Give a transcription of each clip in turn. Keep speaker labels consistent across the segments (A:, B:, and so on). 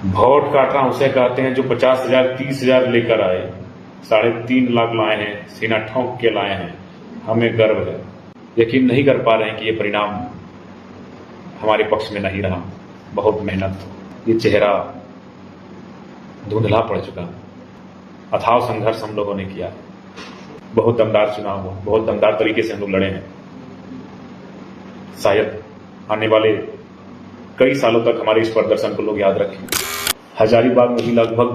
A: Vote काटना उसे कहते हैं जो 50,000 30,000 लेकर आए, 3.5 लाख लाए हैं, सीना ठोंक के लाए हैं। हमें गर्व है। यकीन नहीं कर पा रहे हैं कि ये परिणाम हमारे पक्ष में नहीं रहा। बहुत मेहनत, ये चेहरा धुंधला पड़ चुका। अथाव संघर्ष हम लोगों ने किया है। बहुत दमदार चुनाव हुआ, बहुत दमदार तरीके से हम लोग लड़े हैं। शायद आने वाले कई सालों तक हमारे इस प्रदर्शन को लोग याद रखेंगे। हजारीबाग में भी लगभग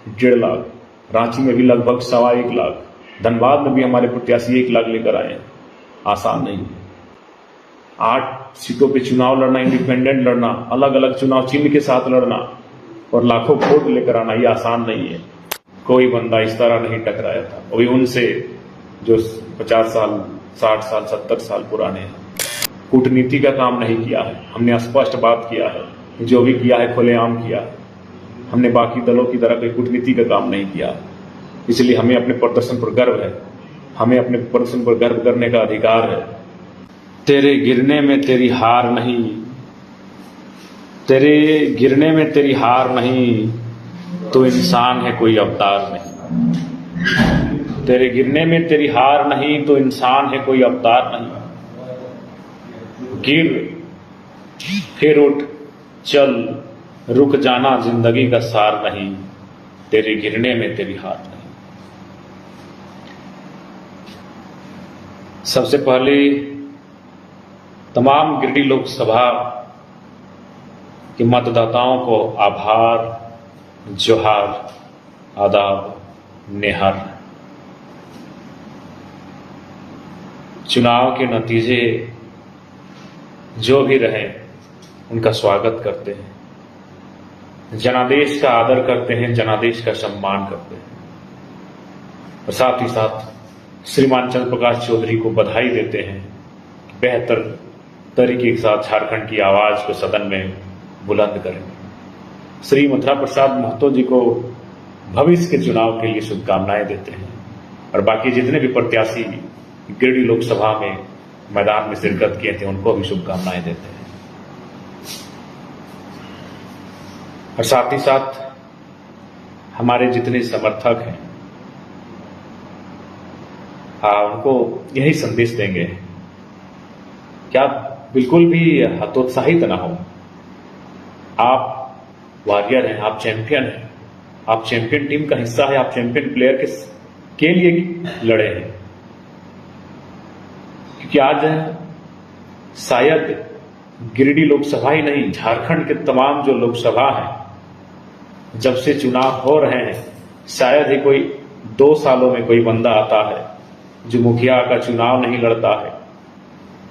A: 1.5 लाख, रांची में भी लगभग 1.25 लाख, धनबाद में भी हमारे प्रत्याशी 1 लाख लेकर आए हैं। आसान नहीं है। 8 सीटों पे चुनाव लड़ना, इंडिपेंडेंट लड़ना, अलग अलग चुनाव चिन्ह के साथ लड़ना और लाखों वोट लेकर आना, ये आसान नहीं है। कोई बंदा इस तरह नहीं टकराया था, वो भी उनसे जो 50 साल 60 साल 70 साल पुराने हैं। कूटनीति का काम नहीं किया है। हमने स्पष्ट बात किया है, जो भी किया है खुलेआम किया है। हमने बाकी दलों की तरह कोई कूटनीति का काम नहीं किया। इसलिए हमें अपने प्रदर्शन पर गर्व है। हमें अपने प्रदर्शन पर गर्व करने का अधिकार है। तेरे गिरने में तेरी हार नहीं, तेरे गिरने में तेरी हार नहीं, तो इंसान है कोई अवतार नहीं। तेरे गिरने में तेरी हार नहीं, तो इंसान है कोई अवतार नहीं। गिर फिर उठ चल, रुक जाना जिंदगी का सार नहीं, तेरे गिरने में तेरी हार नहीं। सबसे पहले तमाम गिरिडीह लोकसभा के मतदाताओं को आभार, जोहार, आदाब, नेहर। चुनाव के नतीजे जो भी रहे उनका स्वागत करते हैं, जनादेश का आदर करते हैं, जनादेश का सम्मान करते हैं और साथ ही साथ श्रीमान चंद्र प्रकाश चौधरी को बधाई देते हैं। बेहतर तरीके के साथ झारखंड की आवाज को सदन में बुलंद करें। श्री मथुरा प्रसाद महतो जी को भविष्य के चुनाव के लिए शुभकामनाएं देते हैं और बाकी जितने भी प्रत्याशी गिरिडीह लोकसभा में मैदान में शिरकत किए थे उनको भी शुभकामनाएं देते हैं। और साथ ही साथ हमारे जितने समर्थक हैं उनको यही संदेश देंगे कि आप बिल्कुल भी हतोत्साहित ना हो। आप वॉरियर हैं, आप चैंपियन हैं, आप चैंपियन टीम का हिस्सा है, आप चैंपियन प्लेयर के लिए लड़े हैं। क्योंकि आज शायद गिरिडीह लोकसभा ही नहीं, झारखंड के तमाम जो लोकसभा हैं, जब से चुनाव हो रहे हैं, शायद ही कोई 2 सालों में कोई बंदा आता है जो मुखिया का चुनाव नहीं लड़ता है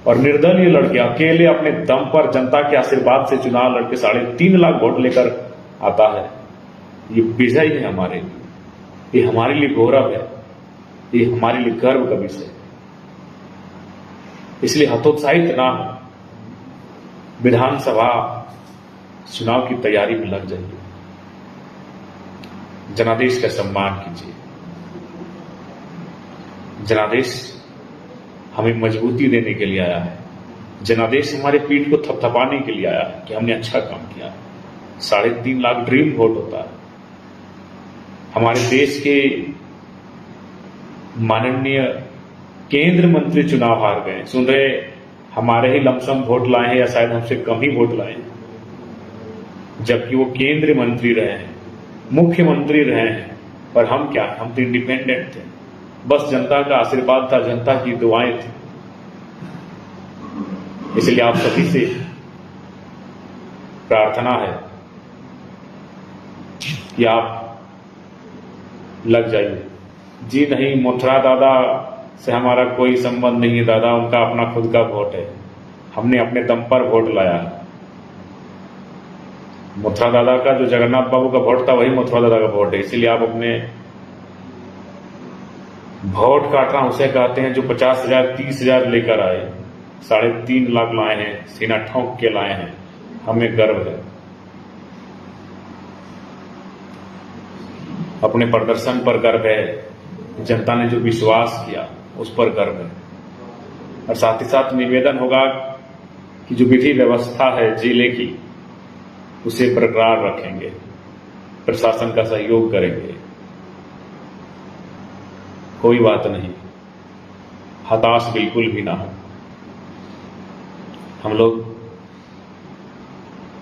A: और निर्दलीय लड़के अकेले अपने दम पर जनता के आशीर्वाद से चुनाव लड़के 3.5 लाख वोट लेकर आता है। ये विजय है हमारे लिए, ये हमारे लिए गौरव है, ये हमारे लिए गर्व का विषय है। इसलिए हतोत्साहित ना हो, विधानसभा चुनाव की तैयारी में लग जाइए, जनादेश का सम्मान कीजिए। जनादेश हमें मजबूती देने के लिए आया है। जनादेश हमारे पीठ को थपथपाने के लिए आया है कि हमने अच्छा काम किया। 3.5 लाख ड्रीम वोट होता है। हमारे देश के माननीय केंद्र मंत्री चुनाव हार गए। सुन रहे हमारे ही लमसम वोट लाए हैं या शायद हमसे कम ही वोट लाए हैं, जबकि वो केंद्रीय मंत्री रहे हैं, मुख्यमंत्री रहे हैं। पर हम क्या, हम तो इंडिपेंडेंट थे। बस जनता का आशीर्वाद था, जनता की दुआएं थी। इसलिए आप सभी से प्रार्थना है कि आप लग जाइए। जी नहीं, मथुरा दादा से हमारा कोई संबंध नहीं है। दादा उनका अपना खुद का वोट है, हमने अपने दम पर वोट लाया है। मथुरा दादा का जो जगन्नाथ बाबू का वोट था वही मथुरा दादा का वोट है। इसीलिए आप अपने वोट काटना उसे कहते हैं जो 50,000 30,000 लेकर आए, 3.5 लाख लाए हैं, सीना ठोंक के लाए हैं। हमें गर्व है। अपने प्रदर्शन पर गर्व है, जनता ने जो विश्वास किया उस पर गर्व है। और साथ ही साथ निवेदन होगा कि जो विधि व्यवस्था है जिले की उसे बरकरार रखेंगे। प्रशासन का सहयोग करेंगे। कोई बात नहीं, हताश बिल्कुल भी ना हो। हम लोग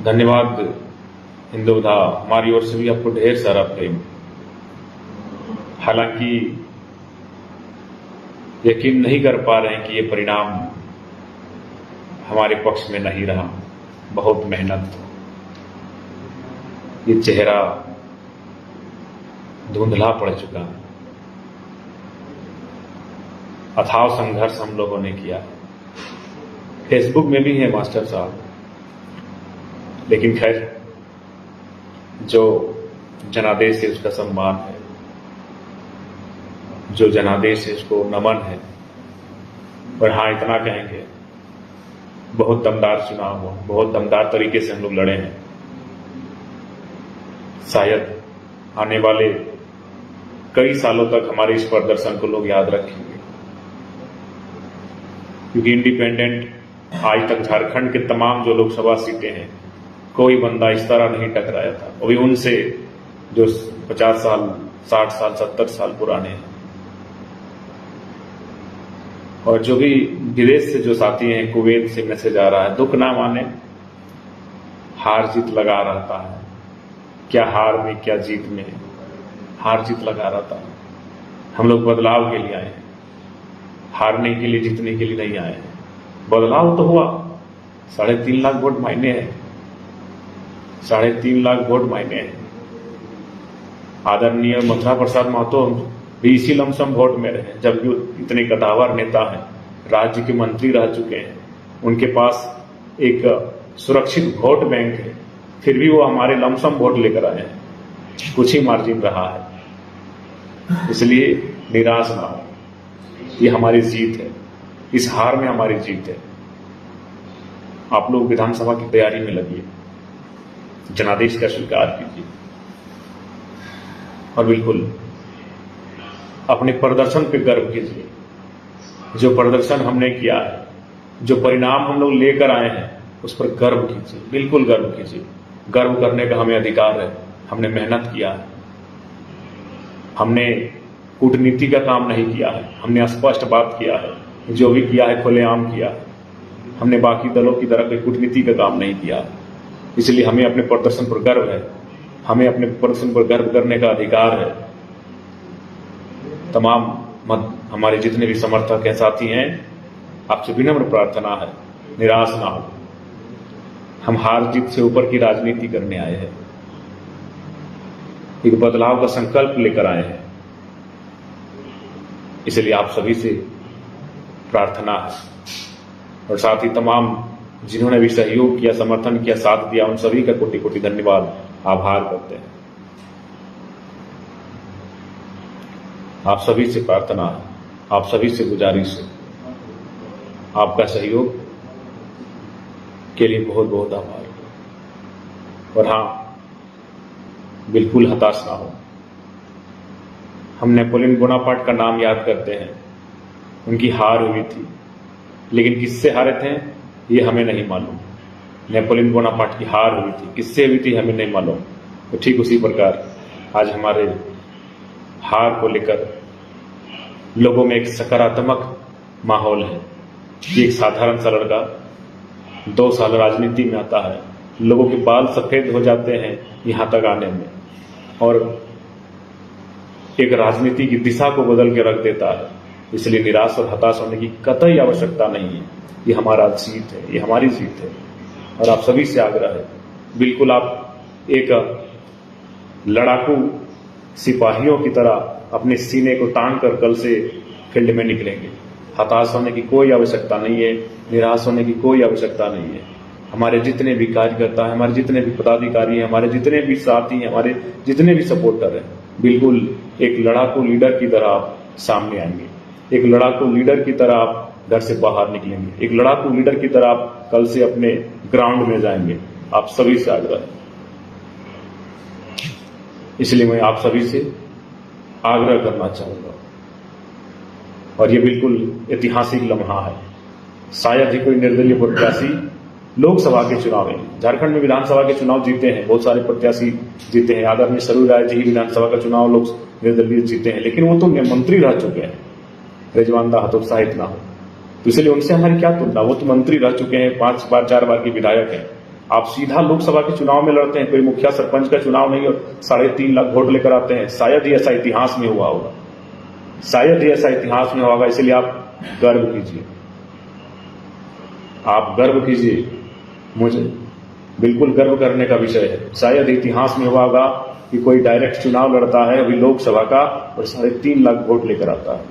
A: धन्यवाद हिंदुधा, हमारी ओर से भी आपको ढेर सारा प्रेम। हालांकि यकीन नहीं कर पा रहे हैं कि ये परिणाम हमारे पक्ष में नहीं रहा। बहुत मेहनत, ये चेहरा धुंधला पड़ चुका है। अथाह संघर्ष हम लोगों ने किया है। फेसबुक में भी है मास्टर साहब, लेकिन खैर जो जनादेश है उसका सम्मान है, जो जनादेश है उसको नमन है। और हाँ, इतना कहेंगे, बहुत दमदार चुनाव हुआ, बहुत दमदार तरीके से हम लोग लड़े हैं। शायद आने वाले कई सालों तक हमारे इस प्रदर्शन को लोग याद रखेंगे, क्योंकि इंडिपेंडेंट आज तक झारखंड के तमाम जो लोकसभा सीटें हैं, कोई बंदा इस तरह नहीं टकराया था। वो भी उनसे जो 50 साल, 60 साल, 70 साल पुराने हैं। और जो भी विदेश से जो साथी हैं, कुवैत से मैसेज आ रहा है, दुख ना माने, हार जीत लगा रहता है। क्या हार में क्या जीत में, हार जीत लगा रहता है। हम लोग बदलाव के लिए आए हैं, हारने के लिए, जीतने के लिए नहीं आए हैं। बदलाव तो हुआ, 3.5 लाख वोट मायने हैं, 3.5 लाख वोट मायने हैं। आदरणीय मथुरा प्रसाद महतो भी इसी लमसम वोट में रहे, जबकि इतने कदावर नेता हैं, राज्य के मंत्री रह चुके हैं, उनके पास एक सुरक्षित वोट बैंक है, फिर भी वो हमारे लमसम वोट लेकर आए हैं। कुछ ही मार्जिन रहा है, इसलिए निराश ना हो। ये हमारी जीत है, इस हार में हमारी जीत है। आप लोग विधानसभा की तैयारी में लगिए, जनादेश का स्वीकार कीजिए और बिल्कुल अपने प्रदर्शन पे गर्व कीजिए। जो प्रदर्शन हमने किया है, जो परिणाम हम लोग लेकर आए हैं, उस पर गर्व कीजिए, बिल्कुल गर्व कीजिए। गर्व करने का हमें अधिकार है। हमने मेहनत किया है, हमने कूटनीति का काम नहीं किया है, हमने स्पष्ट बात किया है। जो भी किया है खुलेआम किया है। हमने बाकी दलों की तरह कोई कूटनीति का काम नहीं किया, इसलिए हमें अपने प्रदर्शन पर गर्व है। हमें अपने प्रदर्शन पर गर्व करने का अधिकार है। तमाम हमारे जितने भी समर्थक हैं, साथी हैं, आपसे विनम्र प्रार्थना है, निराश ना हो। हम हार जीत से ऊपर की राजनीति करने आए हैं, एक बदलाव का संकल्प लेकर आए हैं। इसलिए आप सभी से प्रार्थना है, और साथ ही तमाम जिन्होंने भी सहयोग किया, समर्थन किया, साथ दिया, उन सभी का कोटि कोटि धन्यवाद, आभार करते हैं। आप सभी से प्रार्थना है, आप सभी से गुजारिश है, आपका सहयोग के लिए बहुत बहुत आभार। और हाँ, बिल्कुल हताश ना हो। हम नेपोलियन बोनापार्ट का नाम याद करते हैं, उनकी हार हुई थी, लेकिन किससे हारे थे ये हमें नहीं मालूम। नेपोलियन बोनापार्ट की हार हुई थी, किससे हुई थी हमें नहीं मालूम। तो ठीक उसी प्रकार आज हमारे हार को लेकर लोगों में एक सकारात्मक माहौल है कि एक साधारण सा लड़का 2 साल राजनीति में आता है, लोगों के बाल सफेद हो जाते हैं यहां तक आने में, और एक राजनीति की दिशा को बदल के रख देता है। इसलिए निराश और हताश होने की कतई आवश्यकता नहीं है। ये हमारा जीत है, ये हमारी जीत है। और आप सभी से आग्रह है, बिल्कुल आप एक लड़ाकू सिपाहियों की तरह अपने सीने को तान कर कल से फील्ड में निकलेंगे। हताश होने की कोई आवश्यकता नहीं है, निराश होने की कोई आवश्यकता नहीं है। हमारे जितने भी कार्यकर्ता हैं, हमारे जितने भी पदाधिकारी हैं, हमारे जितने भी साथी हैं, हमारे जितने भी सपोर्टर हैं, बिल्कुल एक लड़ाकू लीडर की तरह आप सामने आएंगे। एक लड़ाकू लीडर की तरह आप घर से बाहर निकलेंगे। एक लड़ाकू लीडर की तरह आप कल से अपने ग्राउंड में जाएंगे। आप सभी से आग्रह है, इसलिए मैं आप सभी से आग्रह करना चाहूंगा। और ये बिल्कुल ऐतिहासिक लम्हा है। शायद ही कोई निर्दलीय प्रत्याशी लोकसभा के चुनाव में, झारखंड में विधानसभा के चुनाव जीते हैं, बहुत सारे प्रत्याशी जीते हैं। आदरणीय सरोज राय जी विधानसभा का चुनाव लोग निर्दलीय जीते हैं, लेकिन वो तो मंत्री रह चुके हैं। रिजवान दा हतोत्साहित ना हो, तो इसलिए उनसे हमारी क्या तुलना, वो तो मंत्री रह चुके हैं, 5 बार 4 बार के विधायक हैं। आप सीधा लोकसभा के चुनाव में लड़ते हैं, कोई मुखिया सरपंच का चुनाव नहीं और 3.5 लाख वोट लेकर आते हैं। शायद ही ऐसा इतिहास में हुआ होगा, शायद ही ऐसा इतिहास में होगा। इसलिए आप गर्व कीजिए, आप गर्व कीजिए, मुझे बिल्कुल गर्व करने का विषय है। शायद इतिहास में हुआ होगा कि कोई डायरेक्ट चुनाव लड़ता है अभी लोकसभा का और 3.5 लाख वोट लेकर आता है।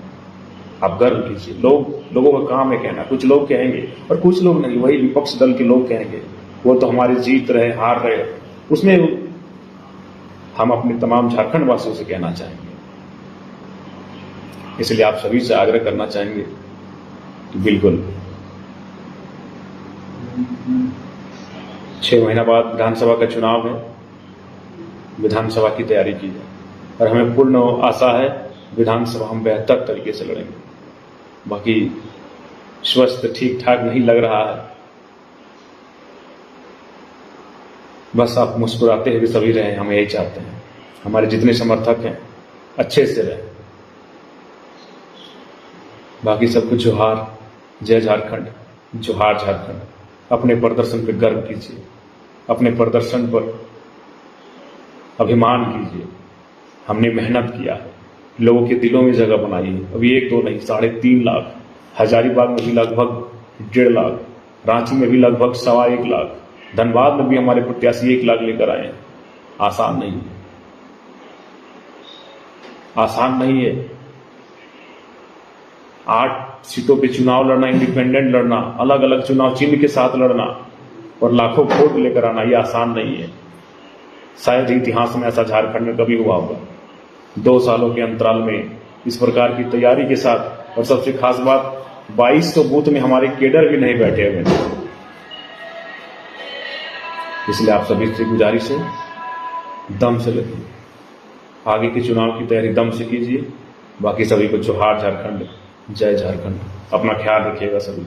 A: आप गर्व कीजिए। लोगों का काम है कहना, कुछ लोग कहेंगे और कुछ लोग नहीं, वही विपक्ष दल के लोग कहेंगे वो तो हमारी जीत रहे हार रहे, उसमें हम अपने तमाम झारखंड वासियों से कहना चाहेंगे। इसलिए आप सभी से आग्रह करना चाहेंगे कि बिल्कुल 6 महीना बाद विधानसभा का चुनाव है, विधानसभा की तैयारी की जाए और हमें पूर्ण आशा है विधानसभा हम बेहतर तरीके से लड़ेंगे। बाकी स्वस्थ ठीक ठाक नहीं लग रहा है, बस आप मुस्कुराते हुए सभी रहें, हम यही चाहते हैं। हमारे जितने समर्थक हैं अच्छे से रहें। बाकी सबको जोहार, जय झारखंड, जोहार झारखंड। अपने प्रदर्शन पर गर्व कीजिए, अपने प्रदर्शन पर अभिमान कीजिए। हमने मेहनत किया है, लोगों के दिलों में जगह बनाई है। अभी 1-2 नहीं, 3.5 लाख, हजारीबाग में भी लगभग 1.5 लाख, रांची में भी लगभग 1.25 लाख, धनबाद में भी हमारे प्रत्याशी 1 लाख लेकर आए हैं। आसान नहीं है, आसान नहीं है। 8 सीटों पे चुनाव लड़ना, इंडिपेंडेंट लड़ना, अलग अलग चुनाव चिन्ह के साथ लड़ना और लाखों वोट लेकर आना, यह आसान नहीं है। शायद ही इतिहास में ऐसा झारखंड में कभी हुआ होगा। 2 सालों के अंतराल में इस प्रकार की तैयारी के साथ, और सबसे खास बात 2200 बूथ में हमारे केडर भी नहीं बैठे हुए थे। इसलिए आप सभी से गुजारिश है, दम से लगिए, आगे के चुनाव की तैयारी दम से कीजिए। बाकी सभी को जोहार झारखंड, जय झारखंड। अपना ख्याल रखिएगा सभी।